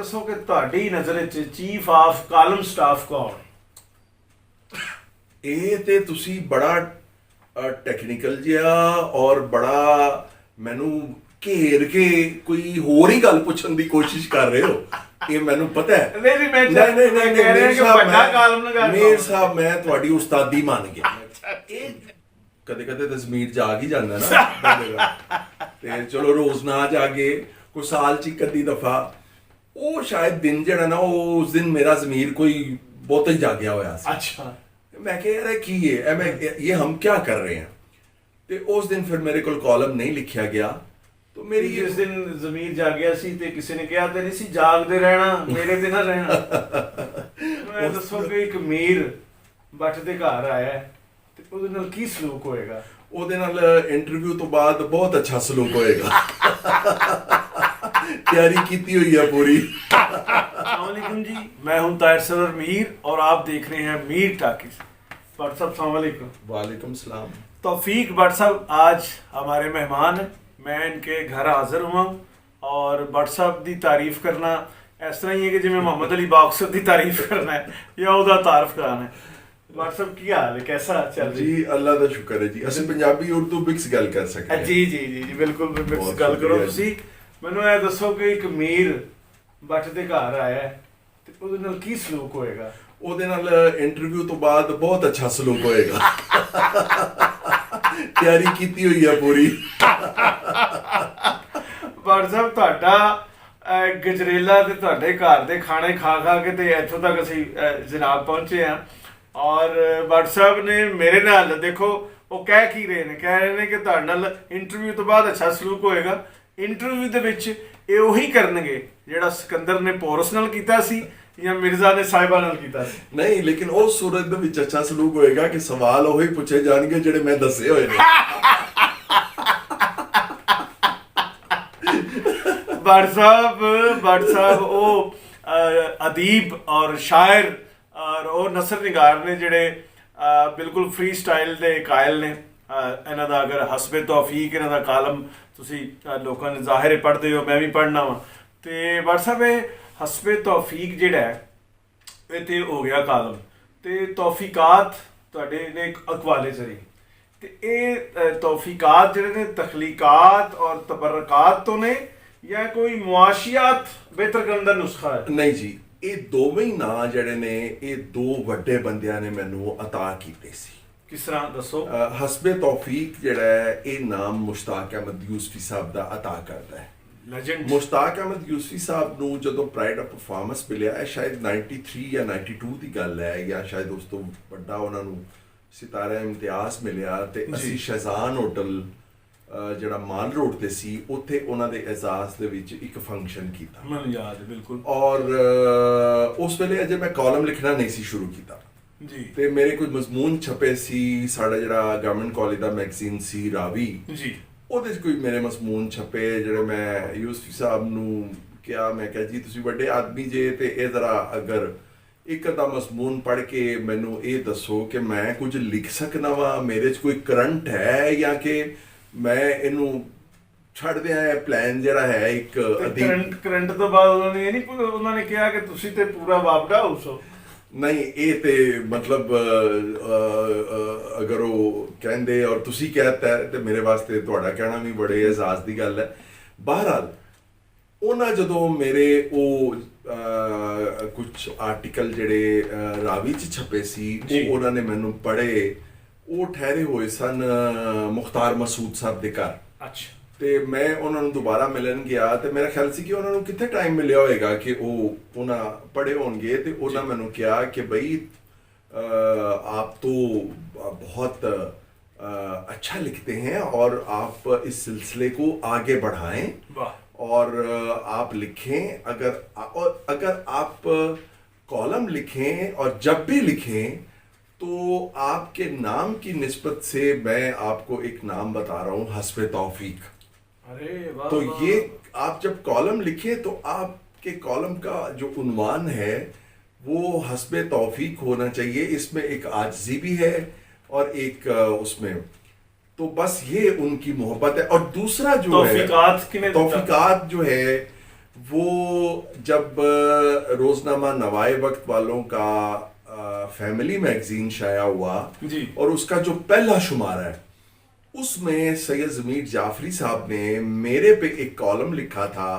ਦੱਸੋ ਕਿ ਤੁਹਾਡੀ ਨਜ਼ਰ ਵਿੱਚ ਚੀਫ ਆਫ ਕਾਲਮ ਸਟਾਫ ਕੌਣ? ਇਹ ਤੇ ਤੁਸੀਂ ਬੜਾ ਟੈਕਨੀਕਲ ਜਿਹਾ ਔਰ ਬੜਾ ਮੈਨੂੰ ਘੇਰ ਕੇ ਕੋਈ ਹੋਰ ਹੀ ਗੱਲ ਪੁੱਛਣ ਦੀ ਕੋਸ਼ਿਸ਼ ਕਰ ਰਹੇ ਹੋ। ਇਹ ਮੈਨੂੰ ਪਤਾ ਹੈ। ਨਹੀਂ ਜੀ, ਮੈਂ ਕਹਿ ਰਿਹਾ ਕਿ ਵੱਡਾ ਕਾਲਮ ਲਗਾ ਮੇਰ ਸਾਹਿਬ, ਮੈਂ ਤੁਹਾਡੀ ਉਸਤਾਦੀ ਮੰਨ ਗਿਆ। ਇਹ ਕਦੇ ਕਦੇ ਤਾਂ ਜ਼ਮੀਰ ਜਾਗ ਹੀ ਜਾਂਦਾ ਨਾ ਬੰਦੇ ਦਾ, ਤੇ ਚਲੋ ਰੋਜ਼ ਨਾ ਜਾਗੇ, ਕੋਈ ਸਾਲ ਚ ਇੱਕ ਅੱਧੀ ਦਫਾ। ਉਹ ਸ਼ਾਇਦ ਦਿਨ ਜਿਹੜਾ ਨਾ, ਉਹ ਉਸ ਦਿਨ ਮੇਰਾ ਜ਼ਮੀਰ ਕੋਈ ਬਹੁਤ ਹੀ ਜਾਗਿਆ ਹੋਇਆ ਸੀ। ਅੱਛਾ। ਮੈਂ ਕਿਹਾ ਯਾਰ ਕੀ ਹੈ, ਇਹ ਹਮ क्या कर रहे हैं। ਤੇ ਉਸ ਦਿਨ ਫਿਰ ਮੇਰੇ ਕੋਲ ਕਾਲਮ ਨਹੀਂ ਲਿਖਿਆ ਗਿਆ। तो मेरी ਜਿਸ ਦਿਨ ਜ਼ਮੀਰ ਜਾਗਿਆ ਸੀ ਤੇ ਕਿਸੇ ਨੇ ਕਿਹਾ ਤੇ ਨਹੀਂ ਸੀ ਜਾਗਦੇ ਰਹਿਣਾ, ਮੇਰੇ ਤੇ ਨਾ ਰਹਿਣਾ। ਮੈਂ ਦੱਸੋ ਕਿ ਇੱਕ ਮੀਰ ਬੱਟ ਦੇ ਘਰ ਆਇਆ ਤੇ ਉਹਦੇ ਨਾਲ ਕੀ ਸਲੂਕ ਹੋਏਗਾ? ਉਹਦੇ ਨਾਲ ਇੰਟਰਵਿਊ ਤੋਂ ਬਾਅਦ ਬਹੁਤ ਅੱਛਾ ਸਲੂਕ ਹੋਏਗਾ। तैयारी की हुई है पूरी। अस्सलामुअलैकुम जी, मैं हूं ताहिर सरवर मीर और आप देख रहे हैं मीर टाकीज। भट्ट साहब अस्सलामुअलैकुम। वालेकुम सलाम। तौफीक भट्ट साहब आज हमारे मेहमान हैं। मैं इनके घर हाजिर हुआ और भट्ट साहब की तारीफ करना इस तरह ही है कि जिवें मोहम्मद अली बाक्सर की तारीफ करना है या ਉਹਦਾ तारफ कराना है। भट्ट साहब की हाल है, कैसा चल रही? जी अल्लाह का शुक्र है जी। ਅਸੀਂ ਪੰਜਾਬੀ ਉਰਦੂ ਮਿਕਸ ਗੱਲ ਕਰ ਸਕਦੇ ਹਾਂ। ਜੀ ਜੀ ਜੀ ਜੀ ਬਿਲਕੁਲ ਮਿਕਸ ਗੱਲ ਕਰੋ ਤੁਸੀਂ। ਮੈਨੂੰ ਇਹ ਦੱਸੋ ਕਿ ਇੱਕ ਮੀਰ ਬੱਟ ਦੇ ਘਰ ਆਇਆ ਤੇ ਉਹਦੇ ਨਾਲ ਕੀ ਸਲੂਕ ਹੋਏਗਾ? ਉਹਦੇ ਨਾਲ ਇੰਟਰਵਿਊ ਤੋਂ ਬਾਅਦ ਬਹੁਤ ਅੱਛਾ ਸਲੂਕ ਹੋਏਗਾ। ਤਿਆਰੀ ਕੀਤੀ ਹੋਈ ਹੈ ਪੂਰੀ। ਭੱਟ ਸਾਹਿਬ, ਤੁਹਾਡਾ ਗਜਰੇਲਾ ਤੇ ਤੁਹਾਡੇ ਘਰ ਦੇ ਖਾਣੇ ਖਾ ਖਾ ਕੇ ਤੇ ਇੱਥੋਂ ਤੱਕ ਅਸੀਂ ਜਨਾਬ ਪਹੁੰਚੇ ਹਾਂ। ਔਰ ਭੱਟ ਸਾਹਿਬ ਨੇ ਮੇਰੇ ਨਾਲ ਦੇਖੋ ਉਹ ਕਹਿ ਕੀ ਰਹੇ ਨੇ, ਕਹਿ ਰਹੇ ਨੇ ਕਿ ਤੁਹਾਡੇ ਨਾਲ ਇੰਟਰਵਿਊ ਤੋਂ ਬਾਅਦ ਅੱਛਾ ਸਲੂਕ ਹੋਏਗਾ। ਇੰਟਰਵਿਊ ਦੇ ਵਿੱਚ ਇਹ ਉਹੀ ਕਰਨਗੇ ਜਿਹੜਾ ਸਿਕੰਦਰ ਨੇ ਪੋਰਸ ਨਾਲ ਕੀਤਾ ਸੀ ਜਾਂ ਮਿਰਜ਼ਾ ਨੇ ਸਾਹਿਬਾ ਨਾਲ ਕੀਤਾ ਸੀ? ਨਹੀਂ, ਲੇਕਿਨ ਉਸ ਸੂਰਤ ਦੇ ਵਿੱਚ ਅੱਛਾ ਸਲੂਕ ਹੋਏਗਾ ਕਿ ਸਵਾਲ ਉਹੀ ਪੁੱਛੇ ਜਾਣਗੇ ਜਿਹੜੇ ਮੈਂ ਦੱਸੇ ਹੋਏ ਨੇ। ਭੱਟ ਸਾਹਿਬ ਉਹ ਅਦੀਬ ਔਰ ਸ਼ਾਇਰ ਔਰ ਉਹ ਨਸਰ ਨਿਗਾਰ ਨੇ ਜਿਹੜੇ ਬਿਲਕੁਲ ਫ੍ਰੀ ਸਟਾਈਲ ਦੇ ਕਾਇਲ ਨੇ। ਇਹਨਾਂ ਦਾ ਅਗਰ ਹਸਬੇ ਤੌਫੀਕ ਇਹਨਾਂ ਦਾ ਕਾਲਮ ਤੁਸੀਂ ਲੋਕਾਂ ਨੇ ਜ਼ਾਹਿਰ ਪੜ੍ਹਦੇ ਹੋ, ਮੈਂ ਵੀ ਪੜ੍ਹਨਾ ਵਾ। ਤੇ ਭੱਟ ਸਾਹਿਬ, ਇਹ ਹਸਬੇ ਤੌਫੀਕ ਜਿਹੜਾ ਹੈ ਇਹ ਤੇ ਹੋ ਗਿਆ ਕਾਲਮ, ਤੇ ਤੌਫੀਕਾਤ ਤੁਹਾਡੇ ਨੇ ਇੱਕ ਅਕਵਾਲੇ ਜ਼ਰੀ। ਤੇ ਇਹ ਤੌਫੀਕਾਤ ਜਿਹੜੇ ਨੇ ਤਖਲੀਕਾਤ ਔਰ ਤਬਰਕਾਤ ਤੋਂ ਨੇ ਜਾਂ ਕੋਈ ਮੁਆਸ਼ੀਆਤ ਬਿਹਤਰ ਕਰਨ ਦਾ ਨੁਸਖਾ ਹੈ? ਨਹੀਂ ਜੀ, ਇਹ ਦੋਵੇਂ ਹੀ ਨਾਂ ਜਿਹੜੇ ਨੇ ਇਹ ਦੋ ਵੱਡੇ ਬੰਦਿਆਂ ਨੇ ਮੈਨੂੰ ਅਤਾ ਕੀਤੇ ਸੀ। ਕਿਸ ਤਰ੍ਹਾਂ ਦੱਸੋ? ਹਸਬੇ ਤੌਫੀਕ ਜਿਹੜਾ ਹੈ ਇਹ ਨਾਮ ਮੁਸ਼ਤਾਕ ਅਹਿਮਦ ਯੂਸਫੀ ਸਾਹਿਬ ਦਾ ਅਤਾ ਕਰਦਾ ਹੈ। ਲੈਜੈਂਡ ਮੁਸ਼ਤਾਕ ਅਹਿਮਦ ਯੂਸਫੀ ਸਾਹਿਬ ਨੂੰ ਜਦੋਂ ਪ੍ਰਾਈਡ ਆਫ ਪਰਫਾਰਮੈਂਸ ਮਿਲਿਆ, ਇਹ ਸ਼ਾਇਦ 93 ਜਾਂ 92 ਦੀ ਗੱਲ ਹੈ, ਜਾਂ ਸ਼ਾਇਦ ਉਸ ਤੋਂ ਵੱਡਾ ਉਹਨਾਂ ਨੂੰ ਸਿਤਾਰਾ ਇਮਤਿਆਜ਼ ਮਿਲਿਆ। ਤੇ ਅਸੀਂ ਸ਼ਹਿਜ਼ਾਨ ਹੋਟਲ ਜਿਹੜਾ ਮਾਲ ਰੋਡ ਤੇ ਸੀ, ਉੱਥੇ ਉਹਨਾਂ ਦੇ ਇਜ਼ਾਜ਼ ਦੇ ਵਿੱਚ ਇੱਕ ਫੰਕਸ਼ਨ ਕੀਤਾ। ਮੈਨੂੰ ਯਾਦ ਹੈ ਬਿਲਕੁਲ। ਔਰ ਉਸ ਵੇਲੇ ਅਜੇ ਮੈਂ ਕਾਲਮ ਲਿਖਣਾ ਨਹੀਂ ਸੀ ਸ਼ੁਰੂ ਕੀਤਾ ਜੀ। ਤੇ ਮੇਰੇ ਕੁਝ ਮਜ਼ਮੂਨ ਛਪੇ ਸੀ। ਸਾਡਾ ਜਿਹੜਾ ਗਵਰਨਮੈਂਟ ਕਾਲਜ ਦਾ ਮੈਗਜ਼ੀਨ ਸੀ ਰਾਵੀ ਜੀ, ਉਹਦੇ 'ਚ ਕੋਈ ਮੇਰੇ ਮਜ਼ਮੂਨ ਛਪੇ ਜਿਹੜੇ ਮੈਂ ਯੂਸਫੀ ਸਾਹਿਬ ਨੂੰ ਕਿਹਾ, ਮੈਂ ਕਿਹਾ ਜੀ ਤੁਸੀਂ ਵੱਡੇ ਆਦਮੀ ਜੇ, ਤੇ ਇਹ ਜ਼ਰਾ ਅਗਰ ਇੱਕ ਅੱਧਾ ਮਜ਼ਮੂਨ ਪੜ੍ਹ ਕੇ ਮੈਨੂੰ ਇਹ ਦੱਸੋ ਕਿ ਮੈਂ ਕੁਝ ਲਿਖ ਸਕਦਾ ਵਾਂ, ਮੇਰੇ 'ਚ ਕੋਈ ਕਰੰਟ ਹੈ ਜਾਂ ਕਿ ਮੈਂ ਇਹਨੂੰ ਛੱਡ ਦਿਆਂ। ਇਹ ਪਲਾਨ ਜਿਹੜਾ ਹੈ ਇੱਕ ਕਰੰਟ ਤੋਂ ਬਾਅਦ ਉਹਨਾਂ ਨੇ ਕਿਹਾ ਕਿ ਤੁਸੀਂ ਤੇ ਪੂਰਾ ਵਾਪਡਾ ਹਾਊਸ ਹੋ। ਨਹੀਂ, ਇਹ ਤੇ ਮਤਲਬ ਅਗਰ ਉਹ ਕਹਿੰਦੇ ਔਰ ਤੁਸੀਂ ਕਹਿਤਾ ਤੇ ਮੇਰੇ ਵਾਸਤੇ ਤੁਹਾਡਾ ਕਹਿਣਾ ਵੀ ਬੜੇ ਇਜ਼ਾਜ਼ ਦੀ ਗੱਲ ਹੈ। ਬਹਰਹਾਲ ਉਹਨਾਂ ਜਦੋਂ ਮੇਰੇ ਉਹ ਕੁਝ ਆਰਟੀਕਲ ਜਿਹੜੇ ਰਾਵੀ 'ਚ ਛਪੇ ਸੀ, ਉਹ ਉਹਨਾਂ ਨੇ ਮੈਨੂੰ ਪੜ੍ਹੇ। ਉਹ ਠਹਿਰੇ ਹੋਏ ਸਨ ਮੁਖਤਾਰ ਮਸੂਦ ਸਾਹਿਬ ਦੇ ਘਰ। ਅੱਛਾ। ਤੇ ਮੈਂ ਉਹਨਾਂ ਨੂੰ ਦੁਬਾਰਾ ਮਿਲਣ ਗਿਆ ਤੇ ਮੇਰਾ ਖਿਆਲ ਸੀ ਕਿ ਉਹਨਾਂ ਨੂੰ ਕਿੱਥੇ ਟਾਈਮ ਮਿਲਿਆ ਹੋਏਗਾ ਕਿ ਉਹ ਉਹਨਾਂ ਪੜ੍ਹੇ ਹੋਣਗੇ। ਤੇ ਉਹਨਾਂ ਮੈਨੂੰ ਕਿਹਾ ਕਿ ਬਈ आप तो बहुत अच्छा लिखते हैं और आप इस सिलसिले को आगे बढ़ाएं और आप लिखें। अगर आप कॉलम लिखें और जब भी लिखें तो आपके नाम की निस्बत से मैं आपको एक नाम बता रहा हूँ, हस्बे तौफीक। अरे वाह। तो ये आप जब कॉलम लिखें तो आपके कॉलम का जो उन्वान है वो हस्बे तौफीक होना चाहिए। इसमें एक आजिज़ी भी है और एक उसमें तो बस ये उनकी मोहब्बत है। और दूसरा जो है तौफीकात जो है وہ جب روزنامہ نوائے وقت والوں کا فیملی میگزین شائع ہوا جی اور اس کا جو پہلا شمارہ ہے اس میں سید ضمیر جعفری صاحب نے میرے پہ ایک کالم لکھا تھا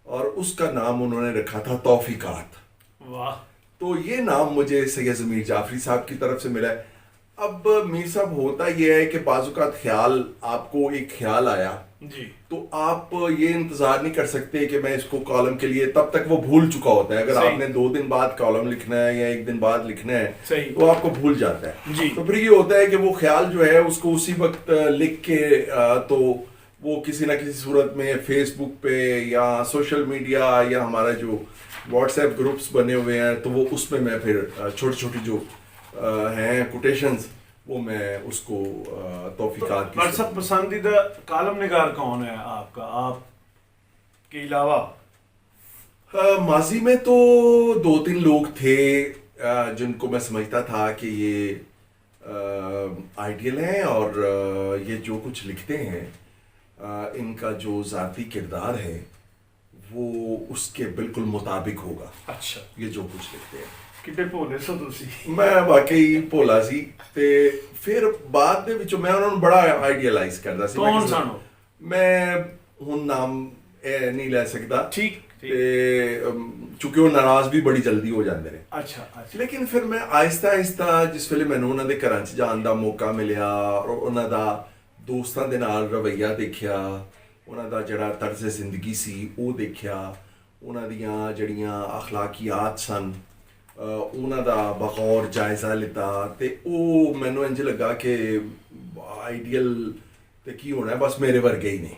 اور اس کا نام انہوں نے رکھا تھا توفیقات. واہ. تو یہ نام مجھے سید ضمیر جعفری صاحب کی طرف سے ملا ہے. اب میر صاحب ہوتا یہ ہے کہ بعض اوقات خیال آپ کو ایک خیال آیا جی تو آپ یہ انتظار نہیں کر سکتے کہ میں اس کو کالم کے لیے, تب تک وہ بھول چکا ہوتا ہے. اگر آپ نے 2 دن بعد کالم لکھنا ہے یا 1 دن بعد لکھنا ہے تو آپ کو بھول جاتا ہے. تو پھر یہ ہوتا ہے کہ وہ خیال جو ہے اس کو اسی وقت لکھ کے تو وہ کسی نہ کسی صورت میں فیس بک پہ یا سوشل میڈیا یا ہمارا جو واٹس ایپ گروپس بنے ہوئے ہیں تو وہ اس میں میں پھر چھوٹی چھوٹی جو ہیں کوٹیشنز وہ میں اس کو توفیقات کی. سب پسندیدہ کالم نگار کون ہے آپ کا, آپ کے علاوہ؟ ماضی میں تو 2-3 لوگ تھے جن کو میں سمجھتا تھا کہ یہ آئیڈیل ہیں اور یہ جو کچھ لکھتے ہیں ان کا جو ذاتی کردار ہے وہ اس کے بالکل مطابق ہوگا. اچھا, یہ جو کچھ لکھتے ہیں ਕਿਤੇ ਭੋਲੇ ਸੋ ਤੁਸੀਂ. ਮੈਂ ਵਾਕਈ ਭੋਲਾ ਸੀ ਤੇ ਫਿਰ ਬਾਅਦ ਦੇ ਵਿੱਚ ਮੈਂ ਉਹਨਾਂ ਨੂੰ ਬੜਾ ਆਈਡੀਅਲਾਈਜ਼ ਕਰਦਾ ਸੀ. ਕੌਣ ਸਨ? ਮੈਂ ਹੁਣ ਨਾਮ ਨਹੀਂ ਲੈ ਸਕਦਾ ਠੀਕ ਤੇ ਚੁੱਕਿ ਉਹ ਨਾਰਾਜ਼ ਵੀ ਬੜੀ ਜਲਦੀ ਹੋ ਜਾਂਦੇ ਨੇ. ਅੱਛਾ ਅੱਛਾ. ਲੇਕਿਨ ਫਿਰ ਮੈਂ ਆਹਿਸਤਾ ਆਹਿਸਤਾ ਜਿਸ ਵੇਲੇ ਮੈਨੂੰ ਉਹਨਾਂ ਦੇ ਘਰਾਂ 'ਚ ਜਾਣ ਦਾ ਮੌਕਾ ਮਿਲਿਆ ਔਰ ਉਹਨਾਂ ਦਾ ਦੋਸਤਾਂ ਦੇ ਨਾਲ ਰਵੱਈਆ ਦੇਖਿਆ, ਉਹਨਾਂ ਦਾ ਜਿਹੜਾ ਤਰਜ਼ ਜ਼ਿੰਦਗੀ ਸੀ ਉਹ ਦੇਖਿਆ, ਉਹਨਾਂ ਦੀਆਂ ਜਿਹੜੀਆਂ ਅਖਲਾਕੀਆਤ ਸਨ ਉਹਨਾਂ ਦਾ ਬਗੌਰ ਜਾਇਜ਼ਾ ਲਿੱਤਾ ਤੇ ਉਹ ਮੈਨੂੰ ਇੰਝ ਲੱਗਾ ਕਿ ਆਈਡੀਅਲ ਤੇ ਕੀ ਹੋਣਾ ਬਸ ਮੇਰੇ ਵਰਗੇ ਹੀ ਨੇ.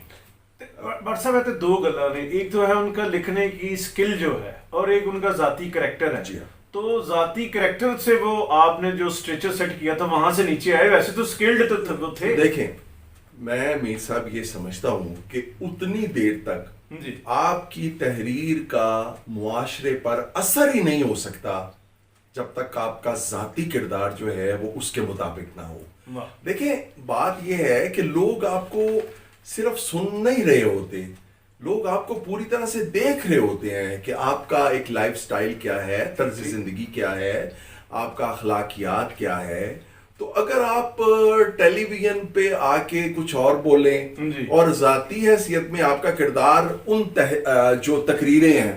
बट साहब तो 2 गल्ला ने, एक तो है उनका लिखने की स्किल जो है और एक उनका ज़ाती करैक्टर है. जी हाँ. तो ज़ाती करैक्टर से वो आपने जो स्ट्रेचर सेट किया था वहां से नीचे आए, वैसे तो स्किल्ड तो थे. देखें मैं मीर साहब ये समझता हूँ कि उतनी देर तक जी आपकी तहरीर का मुआशरे पर असर ही नहीं हो सकता जब तक आपका ज़ाती किरदार जो है वो उसके मुताबिक ना हो. देखें बात ये है कि लोग आपको सिर्फ सुन नहीं रहे होते, लोग आपको पूरी तरह से देख रहे होते हैं कि आपका एक लाइफ स्टाइल क्या है, तर्ज ज़िंदगी क्या है, आपका अखलाकियात क्या है. तो अगर आप टेलीविजन पे आके कुछ और बोलें और ज़ाती हैसियत में आपका किरदार उन जो तकरीरें हैं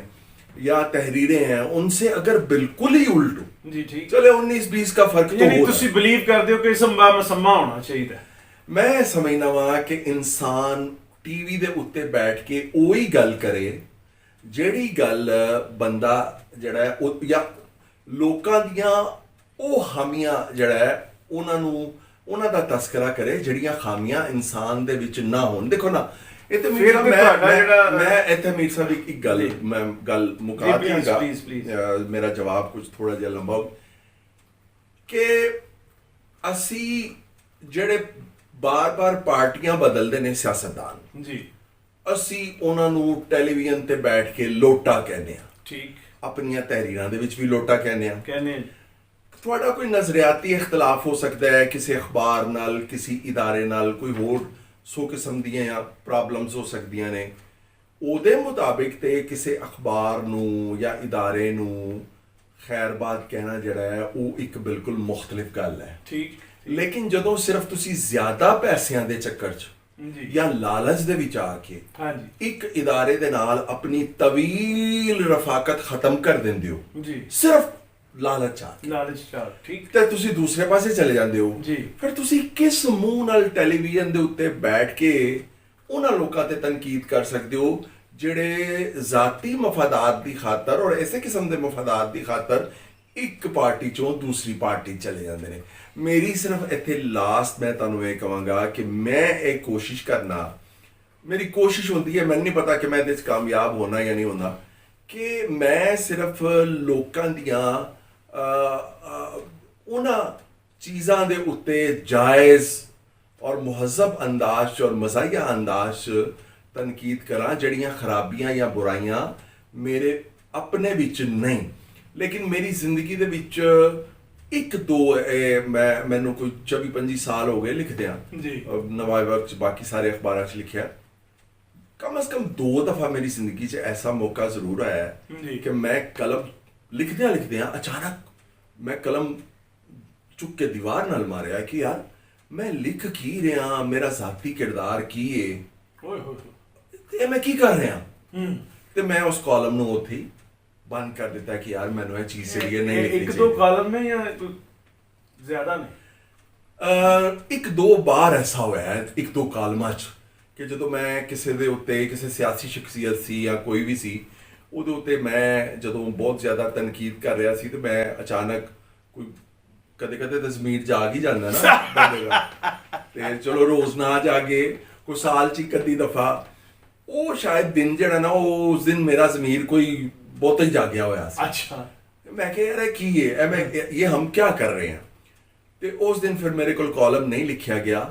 या तहरीरें हैं उनसे अगर बिल्कुल ही उल्ट हो, जी ठीक, चले 19-20 का फर्क तो यानी होता तुसी बिलीव करते हो कि संभा मसम्मा होना चाहिए. मैं समझना वा कि इंसान टीवी दे उत्ते बैठ के ओही गल करे ਜਿਹੜੀ ਗੱਲ ਬੰਦਾ ਜਿਹੜਾ ਹੈ ਉਹ ਜਾਂ ਲੋਕਾਂ ਦੀਆਂ ਉਹ ਖਾਮੀਆਂ ਜਿਹੜਾ ਹੈ ਉਹਨਾਂ ਦਾ ਤਸਕਰਾ ਕਰੇ ਜਿਹੜੀਆਂ ਖਾਮੀਆਂ ਇਨਸਾਨ ਦੇ ਵਿੱਚ ਨਾ ਹੋਣ. ਦੇਖੋ ਨਾ ਇਹ ਤੇ ਫਿਰ ਮੈਂ ਇੱਥੇ ਮੀਰ ਸਾਹਿਬ ਇੱਕ ਗੱਲ ਮੈਂ ਗੱਲ ਮੁਕਾ ਦਿਆਂਗਾ, ਮੇਰਾ ਜਵਾਬ ਕੁਝ ਥੋੜਾ ਜਿਹਾ ਲੰਬਾ ਹੋ ਕਿ ਅਸੀਂ ਜਿਹੜੇ ਬਾਰ-ਬਾਰ ਪਾਰਟੀਆਂ ਬਦਲਦੇ ਨੇ ਸਿਆਸਤਦਾਨ ਜੀ, ਅਸੀਂ ਉਹਨਾਂ ਨੂੰ ਟੈਲੀਵਿਜ਼ਨ ਤੇ ਬੈਠ ਕੇ ਲੋਟਾ ਕਹਿੰਦੇ ਆ. ਠੀਕ, ਆਪਣੀਆਂ ਤਹਿਰੀਰਾਂ ਦੇ ਵਿੱਚ ਵੀ ਲੋਟਾ ਕਹਿੰਦੇ ਆ. ਤੁਹਾਡਾ ਕੋਈ ਨਜ਼ਰਿਆਤੀ ਇਖਤਲਾਫ ਹੋ ਸਕਦਾ ਹੈ ਕਿਸੇ ਅਖਬਾਰ ਨਾਲ, ਕਿਸੇ ਇਦਾਰੇ ਨਾਲ, ਕੋਈ ਹੋਰ 100 ਕਿਸਮ ਦੀਆਂ ਜਾਂ ਪ੍ਰੋਬਲਮਸ ਹੋ ਸਕਦੀਆਂ ਨੇ. ਉਹਦੇ ਮੁਤਾਬਿਕ ਤੇ ਕਿਸੇ ਅਖਬਾਰ ਨੂੰ ਜਾਂ ਇਦਾਰੇ ਨੂੰ ਖੈਰਬਾਦ ਕਹਿਣਾ ਜਿਹੜਾ ਹੈ ਉਹ ਇੱਕ ਬਿਲਕੁਲ ਮੁਖਤਲਿਫ ਗੱਲ ਹੈ. ਠੀਕ, ਲੇਕਿਨ ਜਦੋਂ ਸਿਰਫ ਤੁਸੀਂ ਜ਼ਿਆਦਾ ਪੈਸਿਆਂ ਦੇ ਚੱਕਰ 'ਚ ਜਾਂ ਲਾਲਚ ਦੇ ਵਿੱਚ ਆ ਕੇ ਇੱਕ ਇਦਾਰੇ ਦੇ ਨਾਲ ਆਪਣੀ ਤਵੀਲ ਰਫਾਕਤ ਖਤਮ ਕਰ ਦਿੰਦੇ ਹੋ, ਸਿਰਫ ਲਾਲਚ ਆ, ਠੀਕ, ਤੇ ਤੁਸੀਂ ਦੂਸਰੇ ਪਾਸੇ ਚਲੇ ਜਾਂਦੇ ਹੋ. ਫਿਰ ਤੁਸੀਂ ਕਿਸ ਮੂੰਹ ਨਾਲ ਟੈਲੀਵਿਜ਼ਨ ਦੇ ਉੱਤੇ ਬੈਠ ਕੇ ਉਹਨਾਂ ਲੋਕਾਂ ਤੇ ਤਨਕੀਦ ਕਰ ਸਕਦੇ ਹੋ ਜਿਹੜੇ ਜ਼ਾਤੀ ਮਫਾਦਾਤ ਦੀ ਖਾਤਰ ਔਰ ਐਸੇ ਕਿਸਮ ਦੇ ਮਫਾਦਾਤ ਦੀ ਖਾਤਰ ਇੱਕ ਪਾਰਟੀ ਚੋਂ ਦੂਸਰੀ ਪਾਰਟੀ ਚਲੇ ਜਾਂਦੇ ਨੇ. ਮੇਰੀ ਸਿਰਫ ਇੱਥੇ ਲਾਸਟ ਮੈਂ ਤੁਹਾਨੂੰ ਇਹ ਕਹਾਂਗਾ ਕਿ ਮੈਂ ਇਹ ਕੋਸ਼ਿਸ਼ ਕਰਨਾ, ਮੇਰੀ ਕੋਸ਼ਿਸ਼ ਹੁੰਦੀ ਹੈ, ਮੈਨੂੰ ਨਹੀਂ ਪਤਾ ਕਿ ਮੈਂ ਇਹਦੇ 'ਚ ਕਾਮਯਾਬ ਹੋਣਾ ਜਾਂ ਨਹੀਂ ਹੋਣਾ, ਕਿ ਮੈਂ ਸਿਰਫ ਲੋਕਾਂ ਦੀਆਂ ਉਹਨਾਂ ਚੀਜ਼ਾਂ ਦੇ ਉੱਤੇ ਜਾਇਜ਼ ਔਰ ਮੁਹੱਜ਼ਬ ਅੰਦਾਜ਼ 'ਚ ਔਰ ਮਜ਼ਾਹੀਆ ਅੰਦਾਜ਼ 'ਚ ਤਨਕੀਦ ਕਰਾਂ ਜਿਹੜੀਆਂ ਖਰਾਬੀਆਂ ਜਾਂ ਬੁਰਾਈਆਂ ਮੇਰੇ ਆਪਣੇ ਵਿੱਚ ਨਹੀਂ, ਲੇਕਿਨ ਮੇਰੀ ਜ਼ਿੰਦਗੀ ਦੇ ਵਿੱਚ 1-2 ਮੈਨੂੰ ਕੋਈ 24-25 ਸਾਲ ਹੋ ਗਏ ਲਿਖਦਿਆਂ, ਨਵਾਂ ਵਕਤ 'ਚ ਬਾਕੀ ਸਾਰੇ ਅਖਬਾਰਾਂ 'ਚ ਲਿਖਿਆ, कम से कम 2 दफ़ा मेरी ज़िंदगी च ऐसा मौका ज़रूर आया जी। है कि मैं कलम लिखदे अचानक मैं कलम चुक के दीवार नाल मारिया कि यार मैं लिख की रहा, मेरा ज़ाती किरदार की है, ਓਏ ਹੋਏ ਤੇ ਮੈਂ ਕੀ ਕਰ ਰਿਹਾ। ਤੇ ਮੈਂ ਉਸ ਕਾਲਮ ਨੂੰ ਉੱਥੇ ਹੀ ਬੰਦ ਕਰ ਦਿੱਤਾ ਕਿ ਯਾਰ ਮੈਨੂੰ ਇਹ ਚੀਜ਼ ਜਿਹੜੀ ਹੈ ਨਹੀਂ ਲਿਖਣੀ ਇੱਕ ਦੋ ਕਾਲਮ ਨੇ ਜਾਂ ਜ਼ਿਆਦਾ ਨੇ? ਇੱਕ ਦੋ ਵਾਰ ਐਸਾ ਹੋਇਆ ਹੈ, ਇੱਕ ਦੋ ਕਾਲਮਾਂ 'ਚ, ਕਿ ਜਦੋਂ ਮੈਂ ਕਿਸੇ ਦੇ ਉੱਤੇ ਕਿਸੇ ਸਿਆਸੀ ਸ਼ਖਸੀਅਤ ਸੀ ਜਾਂ ਕੋਈ ਵੀ ਸੀ ਉਹਦੇ ਉੱਤੇ ਮੈਂ ਜਦੋਂ ਬਹੁਤ ਜ਼ਿਆਦਾ ਤਨਕੀਦ ਕਰ ਰਿਹਾ ਸੀ ਤੇ ਮੈਂ ਅਚਾਨਕ ਕੋਈ ਕਦੇ ਕਦੇ ਤਾਂ ਜ਼ਮੀਰ ਜਾਗ ਹੀ ਜਾਂਦਾ ਨਾ ਬੰਦੇ ਦਾ, ਤੇ ਚਲੋ ਰੋਜ਼ ਨਾ ਜਾਗੇ, ਕੋਈ ਸਾਲ 'ਚ ਇੱਕ ਅੱਧੀ ਦਫਾ, ਉਹ ਸ਼ਾਇਦ ਦਿਨ ਜਿਹੜਾ ਨਾ ਉਹ ਉਸ ਦਿਨ ਮੇਰਾ ਜ਼ਮੀਰ ਕੋਈ ਬਹੁਤ ਹੀ ਜਾਗਿਆ ਹੋਇਆ ਸੀ। ਅੱਛਾ। ਮੈਂ ਕਿਹਾ ਯਾਰ ਇਹ ਕੀ ਹੈ, ਇਹ ਹਮ ਕਿਆ ਕਰ ਰਹੇ ਹਾਂ। ਤੇ ਉਸ ਦਿਨ ਫਿਰ ਮੇਰੇ ਕੋਲ ਕਾਲਮ ਨਹੀਂ ਲਿਖਿਆ ਗਿਆ।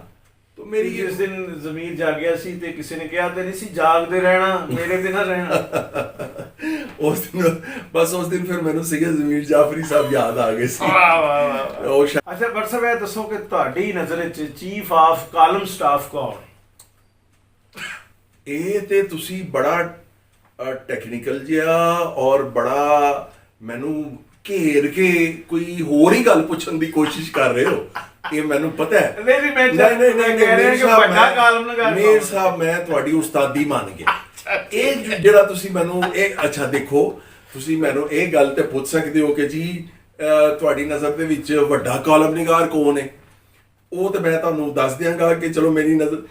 तो मेरी जिस दिन जमीर जागया सी ते किसी ने कहा ते नहीं सी जागते रहना, मेरे ते ना रहना। उस दिन फिर मैंने सैयद जमीर जाफरी साहब याद आ गए सी। वाह वाह वाह। अच्छा बट साहब ਇਹ ਦੱਸੋ ਕਿ ਤੁਹਾਡੀ ਨਜ਼ਰ ਵਿੱਚ ਚੀਫ ਆਫ ਕਾਲਮ ਸਟਾਫ ਕੌਣ? ਇਹ ਤੇ ਤੁਸੀਂ ਬੜਾ ਟੈਕਨੀਕਲ ਜਿਹਾ ਔਰ ਬੜਾ ਮੈਨੂੰ ਘੇਰ ਕੇ ਕੋਈ ਹੋਰ ਹੀ ਗੱਲ ਪੁੱਛਣ ਦੀ ਕੋਸ਼ਿਸ਼ ਕਰ ਰਹੇ ਹੋ। ਇਹ ਮੈਨੂੰ ਪਤਾ ਹੈ। ਨਹੀਂ ਮੈਂ ਕਹਿ ਰਿਹਾ ਕਿ ਵੱਡਾ ਕਾਲਮ ਲਗਾ ਮੇਰ ਸਾਹਿਬ ਮੈਂ ਤੁਹਾਡੀ ਉਸਤਾਦੀ ਮੰਨ ਗਿਆ। ਇਹ ਜਿਹੜਾ ਤੁਸੀਂ ਮੈਨੂੰ ਇਹ ਅੱਛਾ ਦੇਖੋ, ਤੁਸੀਂ ਮੈਨੂੰ ਇਹ ਗੱਲ ਤੇ ਪੁੱਛ ਸਕਦੇ ਹੋ ਕਿ ਜੀ ਤੁਹਾਡੀ ਨਜ਼ਰ ਦੇ ਵਿੱਚ ਵੱਡਾ ਕਾਲਮ ਨਿਗਾਰ ਕੌਣ ਹੈ। ਉਹ ਤੇ ਮੈਂ ਤੁਹਾਨੂੰ ਦੱਸ ਦਿਆਂਗਾ ਕਿ ਚਲੋ ਮੇਰੀ ਨਜ਼ਰ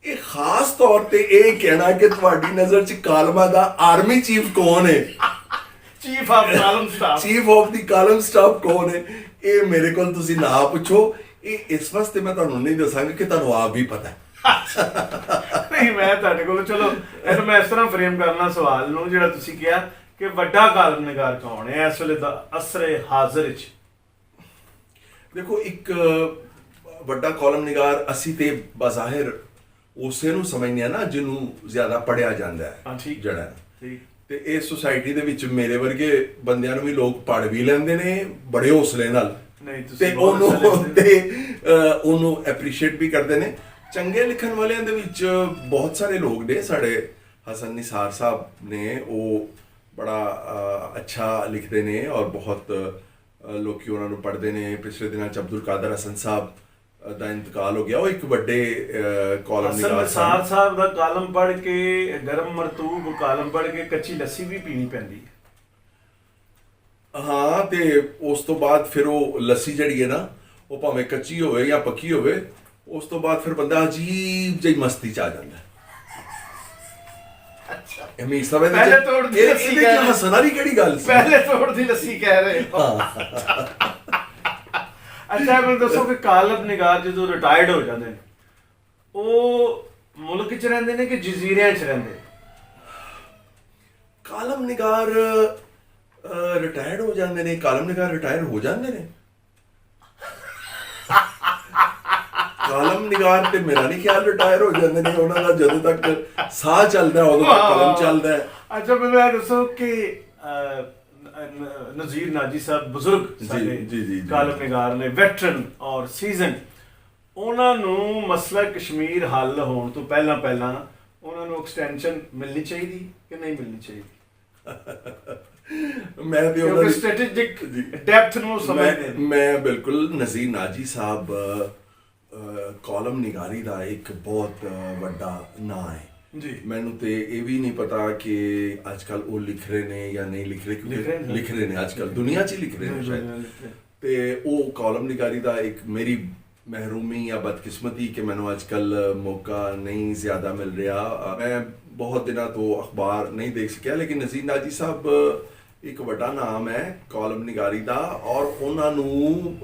ਇਹ ਖਾਸ ਤੌਰ ਤੇ ਇਹ ਕਹਿਣਾ ਕਿ ਤੁਹਾਡੀ ਨਜ਼ਰ 'ਚ ਕਾਲਮਾਂ ਦਾ ਆਰਮੀ ਚੀਫ ਕੌਣ ਹੈ, chief of column staff, chief of the column staff ਕੌਣ ਹੈ, ਇਹ ਮੇਰੇ ਕੋਲ ਤੁਸੀਂ ਨਾ ਪੁੱਛੋ। ਇਹ ਇਸ ਵਾਸਤੇ ਮੈਂ ਤੁਹਾਨੂੰ ਨਹੀਂ ਦੱਸਾਂਗਾ ਕਿ ਤੁਹਾਨੂੰ ਆਪ ਵੀ ਪਤਾ ਹੈ। ਨਹੀਂ ਮੈਂ ਤੁਹਾਡੇ ਕੋਲ ਚਲੋ ਇਹਨੂੰ ਮੈਂ ਇਸ ਤਰ੍ਹਾਂ ਫਰੇਮ ਕਰਨਾ ਸਵਾਲ ਨੂੰ ਜਿਹੜਾ ਤੁਸੀਂ ਕਿਹਾ ਕਿ ਵੱਡਾ ਕਾਲਮ ਨਿਗਾਰ ਕੌਣ ਹੈ ਇਸ ਵੇਲੇ ਦਾ ਅਸਰੇ ਹਾਜ਼ਰ ਵਿੱਚ। ਦੇਖੋ ਇੱਕ ਵੱਡਾ ਕਾਲਮ ਨਿਗਾਰ ਅਸੀਂ ਤੇ ਬਜ਼ਾਹਿਰ ਉਸੇ ਨੂੰ ਸਮਝਦੇ ਆ ਨਾ ਜਿਹਨੂੰ ਜ਼ਿਆਦਾ ਪੜਿਆ ਜਾਂਦਾ ਹੈ ਜਿਹੜਾ, ਤੇ ਇਸ ਸੁਸਾਇਟੀ ਦੇ ਵਿੱਚ ਮੇਰੇ ਵਰਗੇ ਬੰਦਿਆਂ ਨੂੰ ਵੀ ਲੋਕ ਪੜ੍ਹ ਵੀ ਲੈਂਦੇ ਨੇ ਬੜੇ ਹੌਸਲੇ ਨਾਲ, ਤੇ ਉਹਨੂੰ ਐਪਰੀਸ਼ੀਏਟ ਵੀ ਕਰਦੇ ਨੇ। ਚੰਗੇ ਲਿਖਣ ਵਾਲਿਆਂ ਦੇ ਵਿੱਚ ਬਹੁਤ ਸਾਰੇ ਲੋਕ ਨੇ, ਸਾਡੇ ਹਸਨ ਨਿਸਾਰ ਸਾਹਿਬ ਨੇ, ਉਹ ਬੜਾ ਅੱਛਾ ਲਿਖਦੇ ਨੇ ਔਰ ਬਹੁਤ ਲੋਕੀ ਉਹਨਾਂ ਨੂੰ ਪੜ੍ਹਦੇ ਨੇ। ਪਿਛਲੇ ਦਿਨਾਂ 'ਚ ਅਬਦੁਲ ਕਾਦਰ ਹਸਨ ਸਾਹਿਬ ਦਾ ਇੰਤਕਾਲ ਹੋ ਗਿਆ, ਉਹ ਇੱਕ ਵੱਡੇ ਕਾਲਮ ਨਿਗਾਰ ਨਿਸਾਰ ਸਾਹਿਬ ਦਾ ਕਾਲਮ ਪੜ੍ਹ ਕੇ, ਗਰਮ ਮਰਤੂਬ ਕਾਲਮ ਪੜ੍ਹ ਕੇ ਕੱਚੀ ਲੱਸੀ ਵੀ ਪੀਣੀ ਪੈਂਦੀ ਹੈ। ਹਾਂ, ਤੇ ਉਸ ਤੋਂ ਬਾਅਦ ਫਿਰ ਉਹ ਲੱਸੀ ਜਿਹੜੀ ਹੈ ਨਾ ਉਹ ਭਾਵੇਂ ਕੱਚੀ ਹੋਵੇ ਜਾਂ ਪੱਕੀ ਹੋਵੇ, ਉਸ ਤੋਂ ਬਾਅਦ ਫਿਰ ਬੰਦਾ ਅਜੀਬ ਜਿਹੀ ਮਸਤੀ 'ਚ ਆ ਜਾਂਦਾ। ਅੱਛਾ, ਅਮੀਰ ਸਾਹਿਬ ਪਹਿਲੇ ਤੋੜ ਦੀ ਲੱਸੀ ਕਹਿ ਰਹੇ, ਹੱਸਣ ਵਾਲੀ ਕਿਹੜੀ ਗੱਲ ਸੀ? ਪਹਿਲੇ ਤੋੜ ਦੀ ਲੱਸੀ ਕਹਿ ਰਹੇ। ਅੱਛਾ ਮੈਨੂੰ ਦੱਸੋ ਕਿ ਕਾਲਮ ਨਿਗਾਰ ਜਦੋਂ ਰਿਟਾਇਰਡ ਹੋ ਜਾਂਦੇ ਨੇ ਉਹ ਮੁਲਕ 'ਚ ਰਹਿੰਦੇ ਨੇ ਕਿ ਜਜ਼ੀਰਿਆਂ 'ਚ ਰਹਿੰਦੇ? ਕਾਲਮ ਨਿਗਾਰ ਰਿਟਾਇਰਡ ਹੋ ਜਾਂਦੇ ਨੇ, ਕਾਲਮ ਨਿਗਾਰ ਰਿਟਾਇਰ ਹੋ ਜਾਂਦੇ ਨੇ। ਕਾਲਮ ਨਿਗਾਰ ਤੇ ਮੇਰਾ ਨਹੀਂ ਖਿਆਲ ਰਿਟਾਇਰ ਹੋ ਜਾਂਦੇ ਨੇ, ਉਹਨਾਂ ਦਾ ਜਦੋਂ ਤੱਕ ਸਾਹ ਚੱਲਦਾ ਉਦੋਂ ਤੱਕ ਕਲਮ ਚੱਲਦਾ ਹੈ। ਅੱਛਾ ਮੈਨੂੰ ਇਹ ਦੱਸੋ ਕਿ ਨਜ਼ੀਰ ਨਾਜੀ ਸਾਹਿਬ ਬਜ਼ੁਰਗ ਸਾਡੇ ਕਾਲਮ ਨਿਗਾਰ ਨੇ, ਵੈਟਰਨ ਔਰ ਸੀਜ਼ਨ, ਉਹਨਾਂ ਨੂੰ ਮਸਲਾ ਕਸ਼ਮੀਰ ਹੱਲ ਹੋਣ ਤੋਂ ਪਹਿਲਾਂ ਉਹਨਾਂ ਨੂੰ ਐਕਸਟੈਂਸ਼ਨ ਮਿਲਣੀ ਚਾਹੀਦੀ ਕਿ ਨਹੀਂ ਮਿਲਣੀ ਚਾਹੀਦੀ? ਮੈਂ ਤੇ ਉਹਨਾਂ ਦੀ ਸਟ੍ਰੈਟੇਜਿਕ ਡੈਪਥ ਨੂੰ ਸਮਝਦੇ ਨੇ। ਮੈਂ ਬਿਲਕੁਲ ਨਜ਼ੀਰ ਨਾਜੀ ਸਾਹਿਬ ਕਾਲਮ ਨਿਗਾਰੀ ਦਾ ਇੱਕ ਬਹੁਤ ਵੱਡਾ ਨਾਂ ਹੈ ਜੀ। ਮੈਨੂੰ ਤੇ ਇਹ ਵੀ ਨਹੀਂ ਪਤਾ ਕਿ ਅੱਜ ਕੱਲ ਉਹ ਲਿਖ ਰਹੇ ਨੇ ਜਾਂ ਨਹੀਂ ਲਿਖ ਰਹੇ, ਕਿਉਂਕਿ ਲਿਖ ਰਹੇ ਨੇ ਅੱਜ ਕੱਲ ਦੁਨੀਆ 'ਚ ਹੀ ਲਿਖ ਰਹੇ ਨੇ ਸ਼ਾਇਦ। ਤੇ ਉਹ ਕਾਲਮ ਨਿਗਾਰੀ ਦਾ ਇੱਕ ਮੇਰੀ ਮਹਿਰੂਮੀ ਜਾਂ ਬਦਕਿਸਮਤੀ ਕਿ ਮੈਨੂੰ ਅੱਜ ਕੱਲ ਮੌਕਾ ਨਹੀਂ ਜ਼ਿਆਦਾ ਮਿਲ ਰਿਹਾ। ਮੈਂ ਬਹੁਤ ਦਿਨਾਂ ਤੋਂ ਅਖਬਾਰ ਨਹੀਂ ਦੇਖ ਸਕਿਆ, ਲੇਕਿਨ ਨਜ਼ੀਰ ਨਾਜੀ ਸਾਹਿਬ ਇੱਕ ਵੱਡਾ ਨਾਮ ਹੈ ਕਾਲਮ ਨਿਗਾਰੀ ਦਾ, ਔਰ ਉਹਨਾਂ ਨੂੰ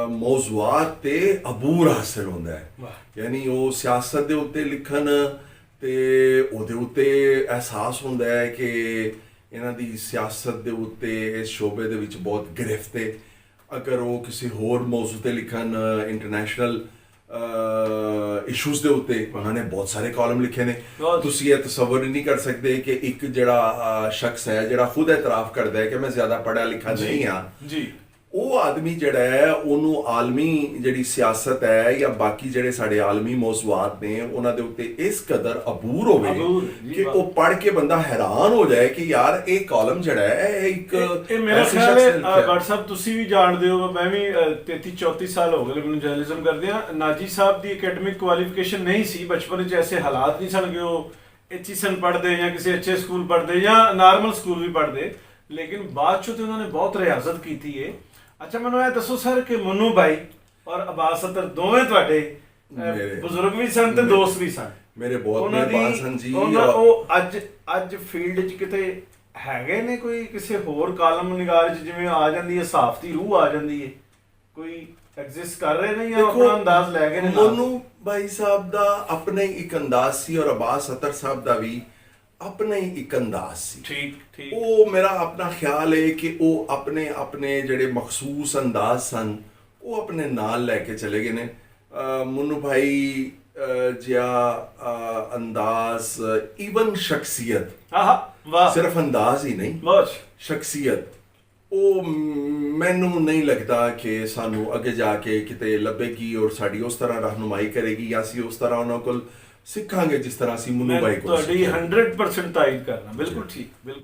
ਮੌਜ਼ੂਆਤ ਤੇ ਅਬੂਰ ਹਾਸਿਲ ਹੁੰਦਾ ਹੈ। ਯਾਨੀ ਉਹ ਸਿਆਸਤ ਦੇ ਉੱਤੇ ਲਿਖਣ ਤੇ ਉਹਦੇ ਉੱਤੇ ਅਹਿਸਾਸ ਹੁੰਦਾ ਹੈ ਕਿ ਇਹਨਾਂ ਦੀ ਸਿਆਸਤ ਦੇ ਉੱਤੇ ਇਸ ਸ਼ੋਬੇ ਦੇ ਵਿੱਚ ਬਹੁਤ ਗ੍ਰਿਫਤ ਹੈ। ਅਗਰ ਉਹ ਕਿਸੇ ਹੋਰ ਮੌਜ਼ੂ ਤੇ ਲਿਖਣ, ਇੰਟਰਨੈਸ਼ਨਲ ਇਸ਼ੂਜ਼ ਦੇ ਉੱਤੇ, ਉਹਨਾਂ ਨੇ ਬਹੁਤ ਸਾਰੇ ਕਾਲਮ ਲਿਖੇ ਨੇ। ਤੁਸੀਂ ਇਹ ਤਸੱਵਰ ਨਹੀਂ ਕਰ ਸਕਦੇ ਕਿ ਇੱਕ ਜਿਹੜਾ ਸ਼ਖਸ ਹੈ ਜਿਹੜਾ ਖੁਦ ਇਤਰਾਫ ਕਰਦਾ ਹੈ ਕਿ ਮੈਂ ਜ਼ਿਆਦਾ ਪੜ੍ਹਿਆ ਲਿਖਾ ਨਹੀਂ ਹਾਂ, ਜੀ, ਉਹ ਆਦਮੀ ਜਿਹੜਾ ਹੈ ਉਹਨੂੰ ਆਲਮੀ ਜਿਹੜੀ ਸਿਆਸਤ ਹੈ ਜਾਂ ਬਾਕੀ ਜਿਹੜੇ ਸਾਡੇ ਆਲਮੀ ਮੌਜ਼ੂਆਤ ਨੇ ਉਹਨਾਂ ਦੇ ਉੱਤੇ ਇਸ ਕਦਰ ਅਬੂਰ ਹੋਵੇ ਅਬੂਰ, ਜੀ ਕਿ ਵਾਹ। ਉਹ ਪੜ੍ਹ ਕੇ ਬੰਦਾ ਹੈਰਾਨ ਹੋ ਜਾਏ ਕਿ ਯਾਰ ਇਹ ਕਾਲਮ ਜਿਹੜਾ ਹੈ ਇਹ ਇੱਕ ਇਹ ਮੇਰਾ ਐਸੀ ਖਿਆਲ ਹੈ ਸ਼ਖਸ ਨੇ ਲਿਖਿਆ। ਭੱਟ ਸਾਹਿਬ ਤੁਸੀਂ ਵੀ ਜਾਣਦੇ ਹੋ, ਮੈਂ ਵੀ 33-34 ਸਾਲ ਹੋ ਗਏ ਮੈਨੂੰ ਜਰਨਲਿਜ਼ਮ ਕਰਦਿਆਂ। ਨਾਜੀ ਸਾਹਿਬ ਦੀ ਅਕੈਡਮਿਕ ਕੁਆਲੀਫਿਕੇਸ਼ਨ ਨਹੀਂ ਸੀ, ਬਚਪਨ 'ਚ ਐਸੇ ਹਾਲਾਤ ਨਹੀਂ ਸਨ ਕਿ ਉਹ ਐਚਈਸਨ ਪੜ੍ਹਦੇ ਜਾਂ ਕਿਸੇ ਅੱਛੇ ਸਕੂਲ ਪੜ੍ਹਦੇ ਜਾਂ ਨਾਰਮਲ ਸਕੂਲ ਵੀ ਪੜ੍ਹਦੇ, ਲੇਕਿਨ ਬਾਅਦ 'ਚੋਂ ਤੇ ਉਹਨਾਂ ਨੇ ਬਹੁਤ ਰਿਆਜ਼ਤ ਕੀਤੀ ਹੈ। ਅੱਛਾ ਮੈਨੂੰ ਇਹ ਦੱਸੋ ਸਰ ਕਿ ਮਨੂ ਭਾਈ ਔਰ ਅਬਾਸ ਅਤਰ ਦੋਵੇਂ ਤੁਹਾਡੇ ਬਜ਼ੁਰਗ ਵੀ ਸਨ ਤੇ ਦੋਸਤ ਵੀ ਸਨ। ਮੇਰੇ ਬਹੁਤ ਉਹਨਾਂ ਦੀ- ਮਿਹਰਬਾਨ ਸਨ ਜੀ। ਉਹ ਅੱਜ ਫੀਲਡ 'ਚ ਕਿਤੇ ਹੈਗੇ ਨੇ ਕੋਈ ਕਿਸੇ ਹੋਰ ਕਾਲਮ ਨਿਗਾਰ 'ਚ ਜਿਵੇਂ ਆ ਜਾਂਦੀ ਹੈ ਸਾਫਤੀ ਰੂਹ ਆ ਜਾਂਦੀ ਹੈ, ਕੋਈ ਐਗਜ਼ਿਸਟ ਕਰ ਰਹੇ ਨੇ ਜਾਂ ਆਪਣਾ ਅੰਦਾਜ਼ ਲੈ ਗਏ ਨੇ ਨਾਲ? ਮਨੂ ਭਾਈ ਸਾਹਿਬ ਦਾ ਆਪਣਾ ਹੀ ਇੱਕ ਅੰਦਾਜ਼ ਸੀ ਔਰ ਅਬਾਸ ਅਤਰ ਸਾਹਿਬ ਦਾ ਵੀ ਆਪਣਾ ਹੀ ਇੱਕ ਅੰਦਾਜ਼ ਸੀ। ਠੀਕ ਉਹ ਮੇਰਾ ਆਪਣਾ ਖਿਆਲ ਹੈ ਕਿ ਉਹ ਆਪਣੇ ਆਪਣੇ ਜਿਹੜੇ ਮਖਸੂਸ ਅੰਦਾਜ਼ ਸਨ ਉਹ ਆਪਣੇ ਨਾਲ ਲੈ ਕੇ ਚਲੇ ਗਏ ਨੇ। ਮਨੂ ਭਾਈ ਜਿਹਾ ਅੰਦਾਜ਼, ਈਵਨ ਸ਼ਖਸੀਅਤ, ਆਹਾ ਵਾਹ, ਸਿਰਫ ਅੰਦਾਜ਼ ਹੀ ਨਹੀਂ ਬਹੁਤ ਸ਼ਖਸੀਅਤ, ਉਹ ਮੈਨੂੰ ਨਹੀਂ ਲੱਗਦਾ ਕਿ ਸਾਨੂੰ ਅੱਗੇ ਜਾ ਕੇ ਕਿਤੇ ਲੱਭੇਗੀ ਔਰ ਸਾਡੀ ਉਸ ਤਰ੍ਹਾਂ ਰਹਿਨੁਮਾਈ ਕਰੇਗੀ ਜਾਂ ਅਸੀਂ ਉਸ ਤਰ੍ਹਾਂ ਉਹਨਾਂ ਕੋਲ ਸਿੱਖਾਂਗੇ ਜਿਸ ਤਰ੍ਹਾਂ ਅਸੀਂ ਮਨੂ ਮੈਂ ਭਾਈ ਕੋਲ ਤੁਹਾਡੀ ਸਿੱਖਿਆ। 100% ਤਾਇਦ ਕਰਨਾ, ਬਿਲਕੁਲ ਠੀਕ, ਬਿਲਕੁਲ।